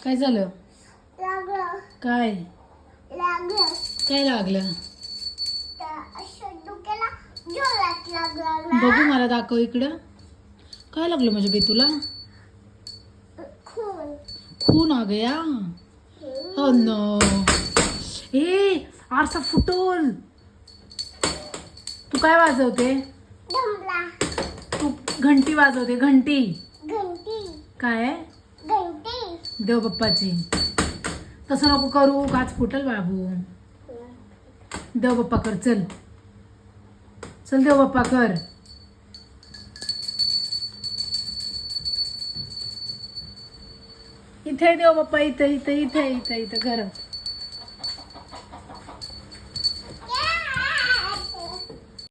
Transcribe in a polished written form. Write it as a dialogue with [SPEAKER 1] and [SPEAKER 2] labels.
[SPEAKER 1] काय झालं?
[SPEAKER 2] लागलं.
[SPEAKER 1] काय
[SPEAKER 2] लागलं.
[SPEAKER 1] काय लागलं?
[SPEAKER 2] असं डोक्याला जोरात लागलं ना.
[SPEAKER 1] बघू मला दाखव इकडं. काय लागलं म्हणजे बे तुला?
[SPEAKER 2] खून.
[SPEAKER 1] खून आ गया. हो नो. ए आरसा फुटल. तू काय वाजवते?
[SPEAKER 2] दमला.
[SPEAKER 1] तू घंटी वाजवते. घंटी
[SPEAKER 2] घंटी.
[SPEAKER 1] काय आहे?
[SPEAKER 2] घंटी.
[SPEAKER 1] देव बाप्पाची. तसं नको करू, काच फुटल बाबू. देव बाप्पा कर. चल चल देव बाप्पा कर. इथे देव बाप्पा. इथे इथे इथे इथे इथे घर.